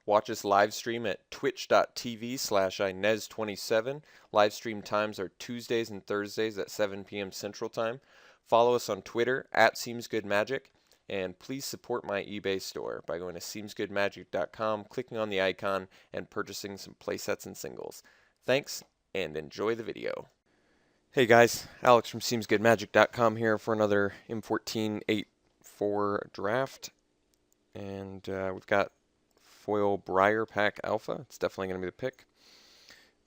Watch us live stream at twitch.tv/Inez27. Live stream times are Tuesdays and Thursdays at 7 p.m. Central Time. Follow us on Twitter at SeemsGoodMagic. And please support my eBay store by going to SeemsGoodMagic.com, clicking on the icon, and purchasing some playsets and singles. Thanks, and enjoy the video. Hey guys, Alex from SeemsGoodMagic.com here for another M14 8.4 draft. And we've got foil Briar Pack Alpha. It's definitely going to be the pick.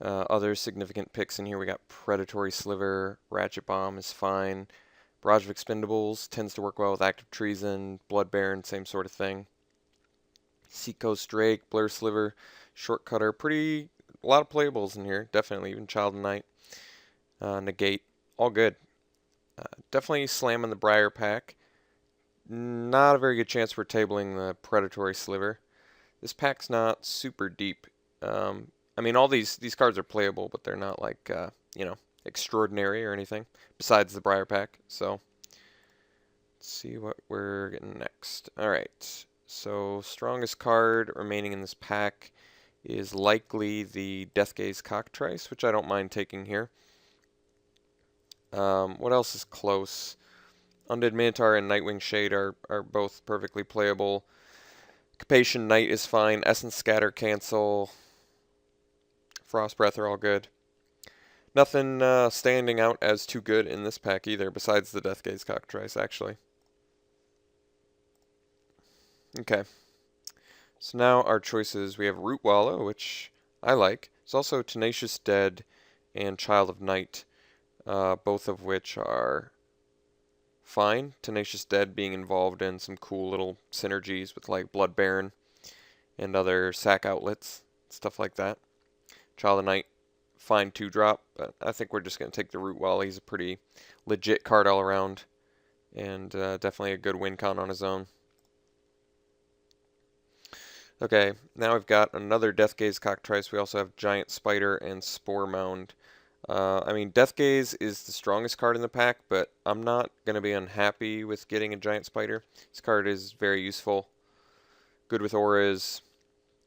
Other significant picks in here, we got Predatory Sliver, Ratchet Bomb is fine. Barrage of Expendables tends to work well with Active Treason, Blood Baron, same sort of thing. Seacoast Drake, Blur Sliver, Shortcutter, a lot of playables in here, definitely, even Child of Night, Negate, all good. Definitely slamming the Briar Pack. Not a very good chance for tabling the Predatory Sliver. This pack's not super deep. I mean, all these cards are playable, but they're not like, you know, extraordinary or anything besides the Briar Pack. So let's see what we're getting next. Alright, so strongest card remaining in this pack is likely the Deathgaze Cockatrice, which I don't mind taking here. What else is close? Undead Minotaur and Nightwing Shade are both perfectly playable. Capation Knight is fine. Essence Scatter, Cancel, Frost Breath are all good. Nothing standing out as too good in this pack either, besides the Deathgaze Cockatrice, actually. Okay. So now our choices, we have Root Wallow, which I like. There's also Tenacious Dead and Child of Night, both of which are fine. Tenacious Dead being involved in some cool little synergies with like Blood Baron and other sack outlets, stuff like that. Child of Night, fine 2-drop, but I think we're just going to take the Root Wallow. He's a pretty legit card all around, and definitely a good win con on his own. Okay, now we've got another Deathgaze Cockatrice. We also have Giant Spider and Spore Mound. I mean, Deathgaze is the strongest card in the pack, but I'm not going to be unhappy with getting a Giant Spider. This card is very useful. Good with auras,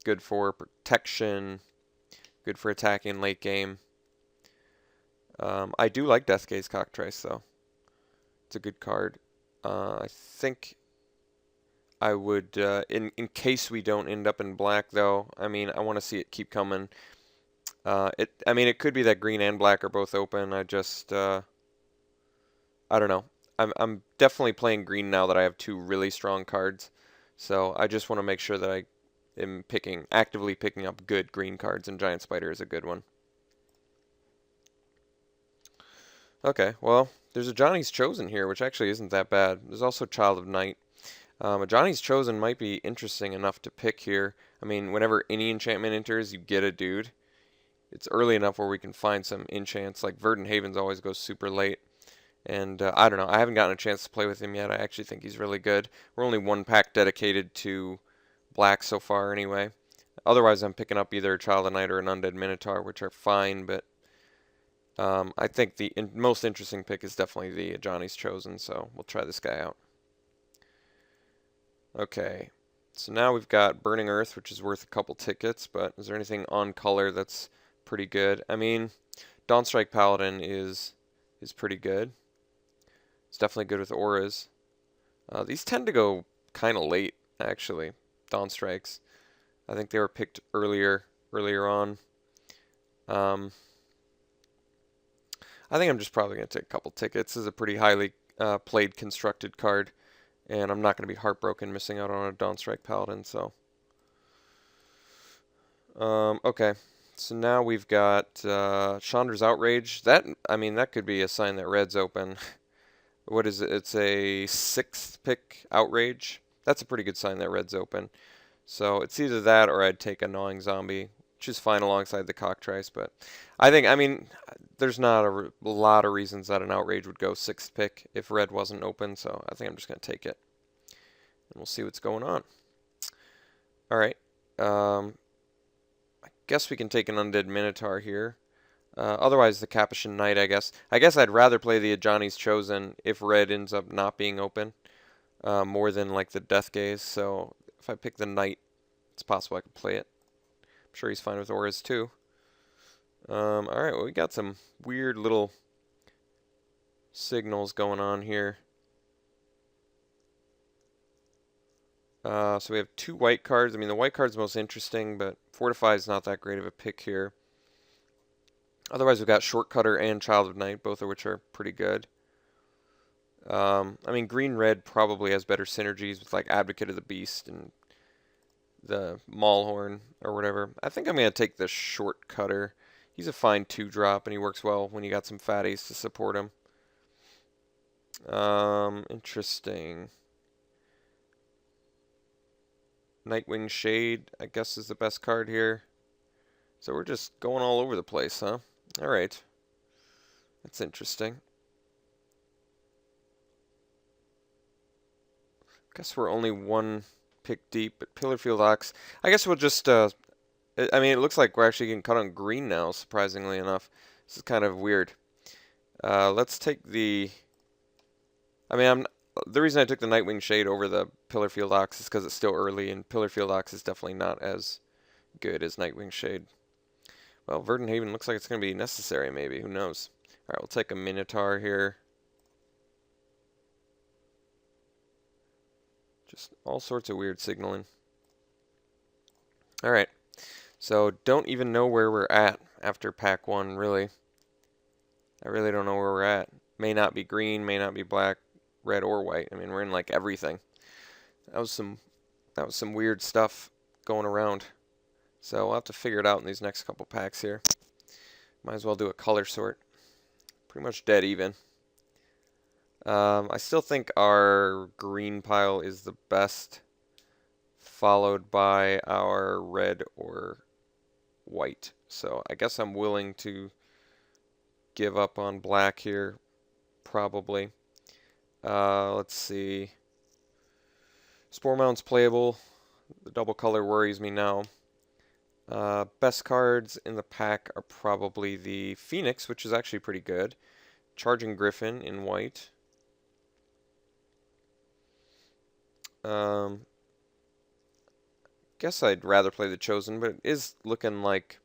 good for protection, good for attacking late game. I do like Deathgaze Cockatrice, though. It's a good card. I think I would, in case we don't end up in black, though, I mean, I want to see it keep coming. I mean, it could be that green and black are both open. I just, I don't know. I'm definitely playing green now that I have two really strong cards. So I just want to make sure that I am actively picking up good green cards, and Giant Spider is a good one. Okay, well, there's a Johnny's Chosen here, which actually isn't that bad. There's also Child of Night. A Johnny's Chosen might be interesting enough to pick here. I mean, whenever any enchantment enters, you get a dude. It's early enough where we can find some enchants. Like Verdant Havens always goes super late. And I don't know. I haven't gotten a chance to play with him yet. I actually think he's really good. We're only one pack dedicated to black so far anyway. Otherwise, I'm picking up either a Child of Night or an Undead Minotaur, which are fine. But I think the most interesting pick is definitely the Johnny's Chosen. So we'll try this guy out. Okay. So now we've got Burning Earth, which is worth a couple tickets. But is there anything on color that's pretty good? I mean, Dawnstrike Paladin is pretty good. It's definitely good with auras. These tend to go kind of late, actually. Dawnstrikes. I think they were picked earlier on. I think I'm just probably going to take a couple tickets. This is a pretty highly played constructed card, and I'm not going to be heartbroken missing out on a Dawnstrike Paladin. So, okay. So now we've got Chandra's Outrage. I mean, that could be a sign that red's open. What is it? It's a 6th pick Outrage. That's a pretty good sign that red's open. So it's either that or I'd take a Gnawing Zombie, which is fine alongside the Cockatrice. But I mean, there's not a lot of reasons that an Outrage would go 6th pick if red wasn't open. So I think I'm just going to take it. And we'll see what's going on. All right. I guess we can take an Undead Minotaur here. Otherwise, the Capuchin Knight, I guess. I guess I'd rather play the Johnny's Chosen if red ends up not being open, more than like the Deathgaze. So if I pick the Knight, it's possible I could play it. I'm sure he's fine with auras too. Alright, well, we got some weird little signals going on here. So we have 2 white cards. I mean, the white card's most interesting, but Fortify is not that great of a pick here. Otherwise, we've got Shortcutter and Child of Night, both of which are pretty good. I mean, green-red probably has better synergies with, like, Advocate of the Beast and the Maulhorn or whatever. I think I'm going to take the Shortcutter. He's a fine 2-drop, and he works well when you got some fatties to support him. Interesting. Nightwing Shade, I guess, is the best card here. So we're just going all over the place, huh? Alright. That's interesting. Guess we're only 1 pick deep, but Pillarfield Ox. I guess we'll just, I mean, it looks like we're actually getting cut on green now, surprisingly enough. This is kind of weird. Let's take the, I mean, the reason I took the Nightwing Shade over the Pillarfield Ox is because it's still early, and Pillarfield Ox is definitely not as good as Nightwing Shade. Well, Verdant Haven looks like it's going to be necessary, maybe. Who knows? Alright, we'll take a Minotaur here. Just all sorts of weird signaling. Alright, so don't even know where we're at after pack 1, really. I really don't know where we're at. May not be green, may not be black, red, or white. I mean, we're in like everything. That was some weird stuff going around. So we'll have to figure it out in these next couple packs here. Might as well do a color sort. Pretty much dead even. I still think our green pile is the best, followed by our red or white. So I guess I'm willing to give up on black here, probably. Let's see. Spore Mound's playable. The double color worries me now. Best cards in the pack are probably the Phoenix, which is actually pretty good. Charging Griffin in white. Guess I'd rather play the Chosen, but it is looking like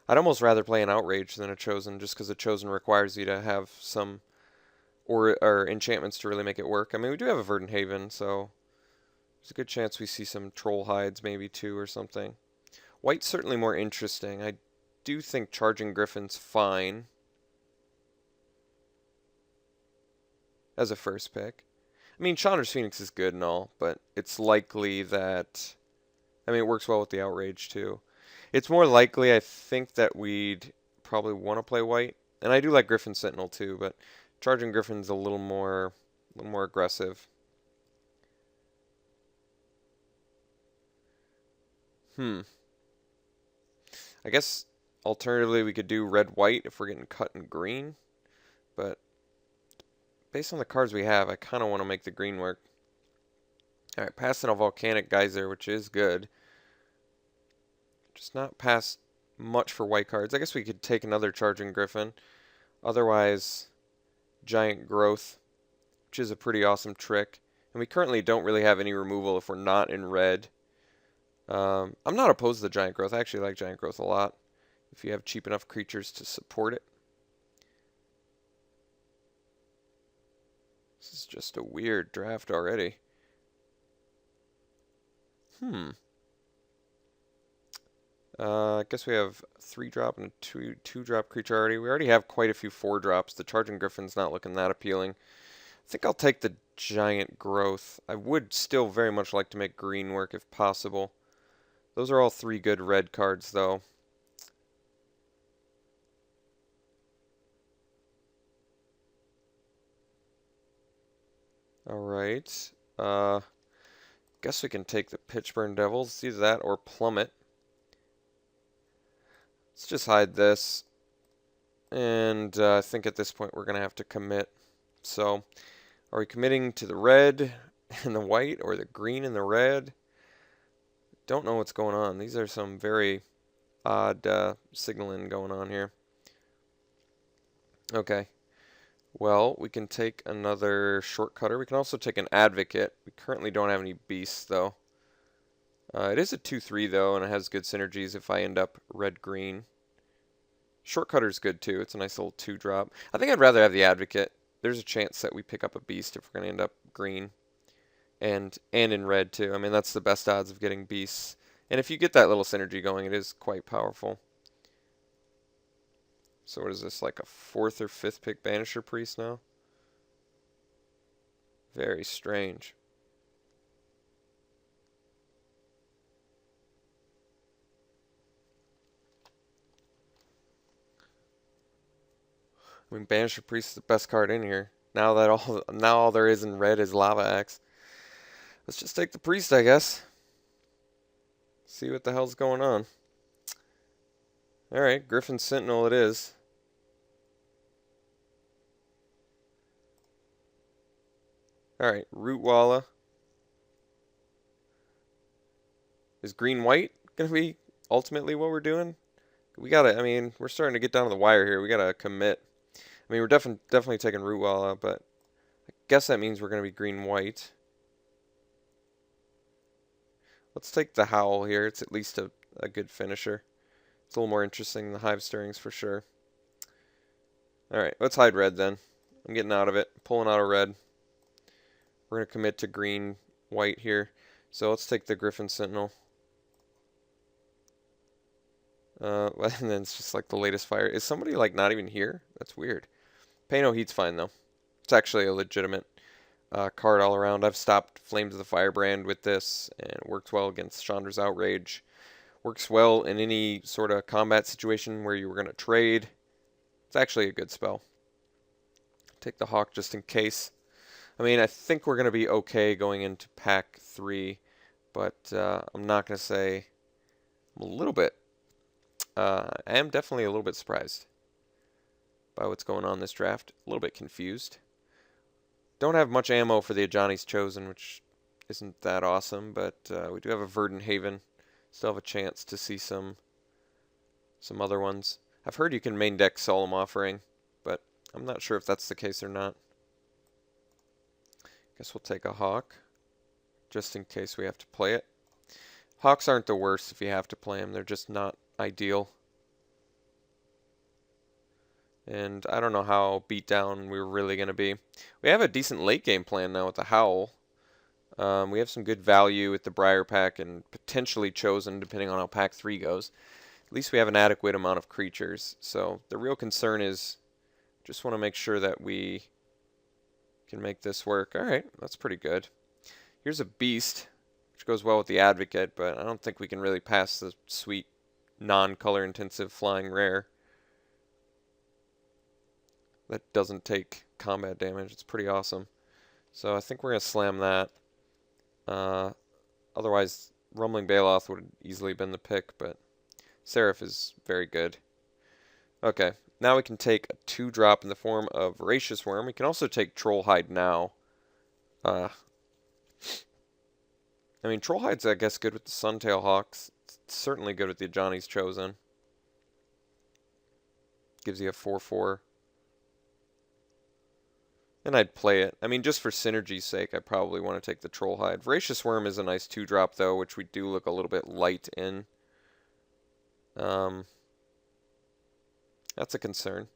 I'd almost rather play an Outrage than a Chosen, just because a Chosen requires you to have some or enchantments to really make it work. I mean, we do have a Verdant Haven, so there's a good chance we see some Troll Hides maybe too or something. White's certainly more interesting. I do think Charging Griffin's fine as a first pick. I mean, Chandra's Phoenix is good and all, but it's likely that, I mean, it works well with the Outrage too. It's more likely, I think, that we'd probably want to play white. And I do like Griffin Sentinel too, but Charging Griffin's a little more aggressive. I guess alternatively we could do red-white if we're getting cut in green, but based on the cards we have, I kind of want to make the green work. Alright, passing a Volcanic Geyser, which is good. Just not past much for white cards. I guess we could take another Charging Griffin. Otherwise, Giant Growth, which is a pretty awesome trick. And we currently don't really have any removal if we're not in red. I'm not opposed to the Giant Growth. I actually like Giant Growth a lot, if you have cheap enough creatures to support it. This is just a weird draft already. I guess we have 3-drop and a 2-drop creature already. We already have quite a few 4-drops. The Charging Griffin's not looking that appealing. I think I'll take the Giant Growth. I would still very much like to make green work if possible. Those are all 3 good red cards, though. Alright. Guess we can take the Pitchburn Devils. It's either that or Plummet. Let's just hide this. And I think at this point we're going to have to commit. So, are we committing to the red and the white, or the green and the red? Don't know what's going on. These are some very odd signaling going on here. Okay. Well, we can take another Shortcutter. We can also take an Advocate. We currently don't have any beasts, though. It is a 2/3 though, and it has good synergies if I end up red-green. Shortcutter's good too. It's a nice little 2-drop. I think I'd rather have the Advocate. There's a chance that we pick up a beast if we're going to end up green. And in red too. I mean, that's the best odds of getting beasts. And if you get that little synergy going, it is quite powerful. So what is this, like a 4th or 5th pick Banisher Priest now? Very strange. I mean, Banisher Priest is the best card in here. Now all there is in red is Lava Axe. Let's just take the Priest, I guess. See what the hell's going on. Alright, Griffin Sentinel it is. Alright, Rootwalla. Is green-white going to be ultimately what we're doing? We gotta, I mean, we're starting to get down to the wire here. We gotta commit. I mean, we're definitely taking Rootwalla, but I guess that means we're going to be green-white. Let's take the Howl here. It's at least a good finisher. It's a little more interesting than the Hive Stirrings for sure. Alright, let's hide red then. I'm getting out of it. Pulling out of red. We're going to commit to green-white here. So let's take the Griffin Sentinel. And then it's just like the latest fire. Is somebody like not even here? That's weird. Pay no heat's fine though. It's actually a legitimate card all around. I've stopped Flames of the Firebrand with this, and it works well against Chandra's Outrage. Works well in any sort of combat situation where you were going to trade. It's actually a good spell. Take the Hawk just in case. I mean, I think we're going to be okay going into pack 3, but I'm not going to say I'm a little bit. I am definitely a little bit surprised by what's going on in this draft. A little bit confused. Don't have much ammo for the Ajani's Chosen, which isn't that awesome, but we do have a Verdant Haven. Still have a chance to see some other ones. I've heard you can main deck Solemn Offering, but I'm not sure if that's the case or not. Guess we'll take a Hawk, just in case we have to play it. Hawks aren't the worst if you have to play them. They're just not ideal. And I don't know how beat down we're really going to be. We have a decent late game plan now with the Howl. We have some good value with the Briar Pack and potentially Chosen depending on how pack 3 goes. At least we have an adequate amount of creatures. So the real concern is just want to make sure that we can make this work. Alright, that's pretty good. Here's a Beast, which goes well with the Advocate, but I don't think we can really pass the sweet non-color intensive flying rare. That doesn't take combat damage. It's pretty awesome. So I think we're going to slam that. Otherwise, Rumbling Baloth would have easily been the pick, but Seraph is very good. Okay, now we can take a 2-drop in the form of Voracious Worm. We can also take Trollhide now. I mean, Trollhide's, I guess, good with the Suntail Hawks. It's certainly good with the Ajani's Chosen. Gives you a 4/4. And I'd play it. I mean, just for synergy's sake, I probably want to take the Trollhide. Voracious Worm is a nice 2-drop, though, which we do look a little bit light in. That's a concern.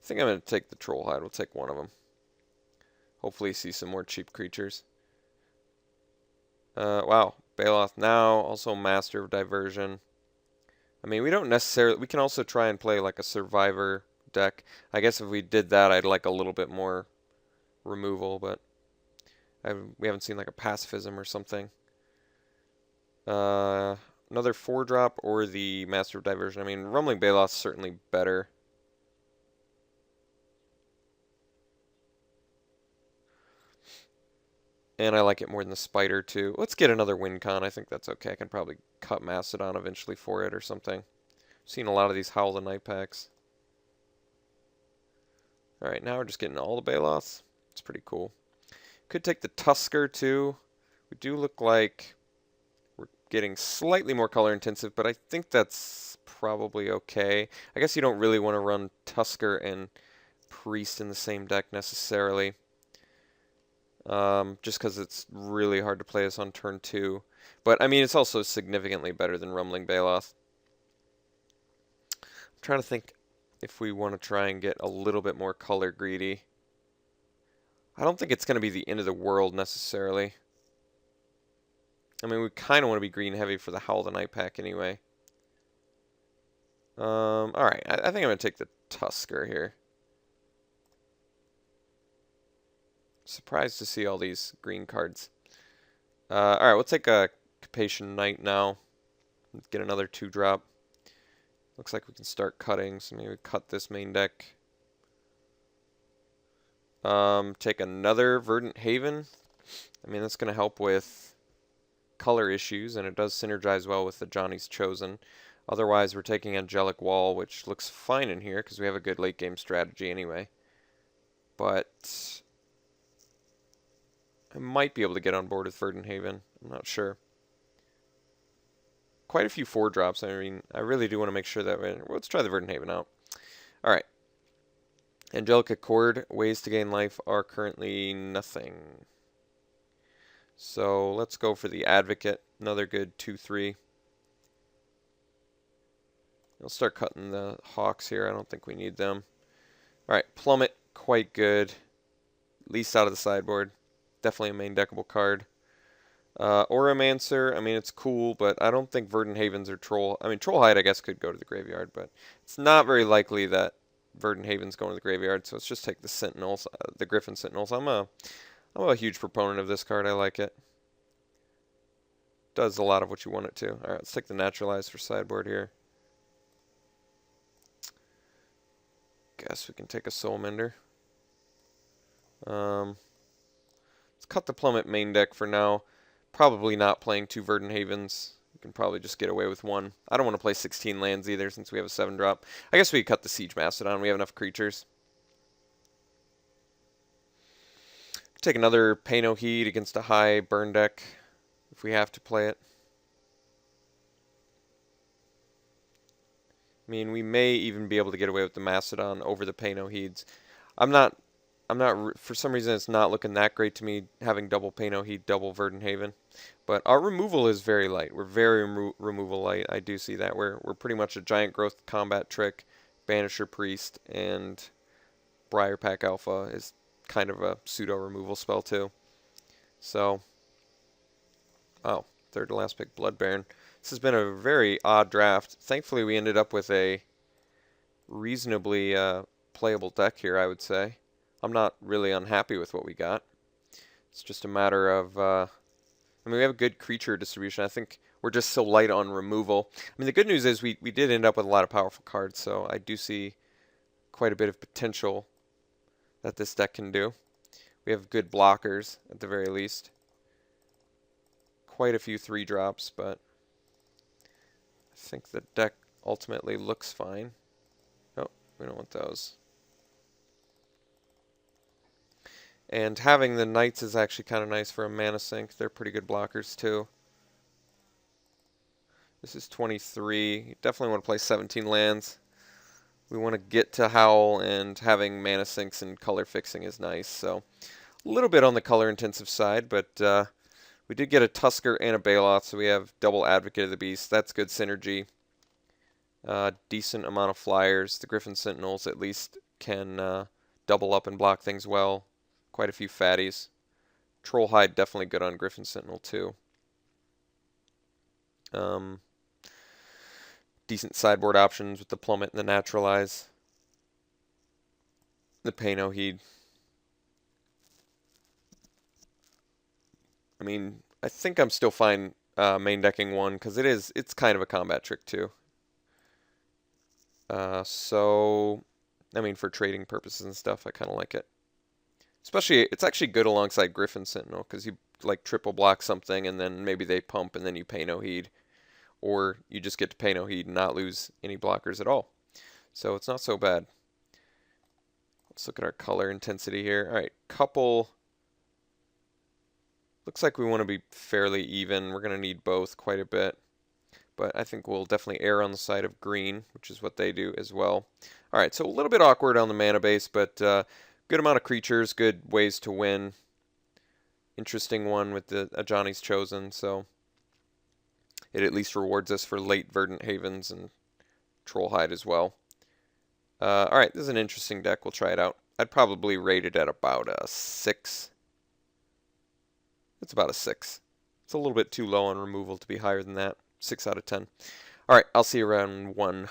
I think I'm going to take the Trollhide. We'll take one of them. Hopefully see some more cheap creatures. Wow. Baloth now, also Master of Diversion. I mean, we don't necessarily... We can also try and play like a Survivor deck. I guess if we did that, I'd like a little bit more removal, but we haven't seen like a Pacifism or something. Another 4-drop or the Master of Diversion. I mean, Rumbling Baloth's certainly better. And I like it more than the Spider, too. Let's get another Wincon. I think that's okay. I can probably cut Mastodon eventually for it or something. I've seen a lot of these Howl the Night packs. Alright, now we're just getting all the Baloths. It's pretty cool. Could take the Tusker, too. We do look like we're getting slightly more color intensive, but I think that's probably okay. I guess you don't really want to run Tusker and Priest in the same deck necessarily. Just because it's really hard to play this on turn 2. But, I mean, it's also significantly better than Rumbling Baloth. I'm trying to think if we want to try and get a little bit more color greedy. I don't think it's going to be the end of the world necessarily. I mean, we kind of want to be green heavy for the Howl the Night pack anyway. Alright, I think I'm going to take the Tusker here. Surprised to see all these green cards. Alright, we'll take a Capation Knight now. Let's get another 2-drop. Looks like we can start cutting, so maybe cut this main deck. Take another Verdant Haven. I mean, that's going to help with color issues, and it does synergize well with the Johnny's Chosen. Otherwise, we're taking Angelic Wall, which looks fine in here because we have a good late game strategy anyway. But I might be able to get on board with Verdant Haven. I'm not sure. Quite a few 4-drops. I mean, I really do want to make sure that let's try the Verdant Haven out. All right. Angelic Accord, ways to gain life are currently nothing. So let's go for the Advocate. Another good 2/3. I'll start cutting the Hawks here. I don't think we need them. Alright, Plummet, quite good. At least out of the sideboard. Definitely a main deckable card. Auramancer, I mean, it's cool, but I don't think Verdant Havens or Troll... I mean, Trollhide, I guess, could go to the graveyard, but it's not very likely that Verdant Haven's going to the graveyard, so let's just take the Sentinels, the Griffin Sentinels. I'm a huge proponent of this card. I like it. Does a lot of what you want it to. Alright, let's take the Naturalize for sideboard here. Guess we can take a Soulmender. Let's cut the Plummet main deck for now. Probably not playing 2 Verdant Havens. We can probably just get away with 1. I don't want to play 16 lands either since we have a 7-drop. I guess we could cut the Siege Mastodon. We have enough creatures. Take another Pay No Heed against a high burn deck if we have to play it. I mean, we may even be able to get away with the Mastodon over the Pay No Heeds. For some reason, it's not looking that great to me having double Pay No Heed, double Verdant Haven. But our removal is very light. We're very removal light. I do see that. We're pretty much a Giant Growth Combat Trick, Banisher Priest, and Briar Pack Alpha is kind of a pseudo removal spell too. So, oh, third to last pick, Blood Baron. This has been a very odd draft. Thankfully, we ended up with a reasonably playable deck here, I would say. I'm not really unhappy with what we got. It's just a matter of... I mean, we have a good creature distribution. I think we're just so light on removal. I mean, the good news is we did end up with a lot of powerful cards, so I do see quite a bit of potential that this deck can do. We have good blockers, at the very least. Quite a few 3-drops, but I think the deck ultimately looks fine. Oh, we don't want those. And having the Knights is actually kind of nice for a mana sink. They're pretty good blockers too. This is 23. You definitely want to play 17 lands. We want to get to Howl, and having mana sinks and color fixing is nice. So a little bit on the color intensive side, but we did get a Tusker and a Baloth, so we have double Advocate of the Beast. That's good synergy. Decent amount of flyers. The Griffin Sentinels at least can double up and block things well. Quite a few fatties. Trollhide definitely good on Griffin Sentinel too. Decent sideboard options with the Plummet and the Naturalize. The Pay No Heed. I mean, I think I'm still fine main decking 1 because it's kind of a combat trick too. So, I mean, for trading purposes and stuff, I kind of like it. Especially, it's actually good alongside Griffin Sentinel, because you like triple block something, and then maybe they pump, and then you Pay No Heed. Or you just get to Pay No Heed and not lose any blockers at all. So it's not so bad. Let's look at our color intensity here. Alright, couple... Looks like we want to be fairly even. We're going to need both quite a bit. but I think we'll definitely err on the side of green, which is what they do as well. All right, so a little bit awkward on the mana base, but good amount of creatures, good ways to win. Interesting one with the Ajani's Chosen, so it at least rewards us for late Verdant Havens and Trollhide as well. All right, this is an interesting deck. We'll try it out. I'd probably rate it at about a 6. It's about a 6. It's a little bit too low on removal to be higher than that. 6 out of 10. All right, I'll see you around 1.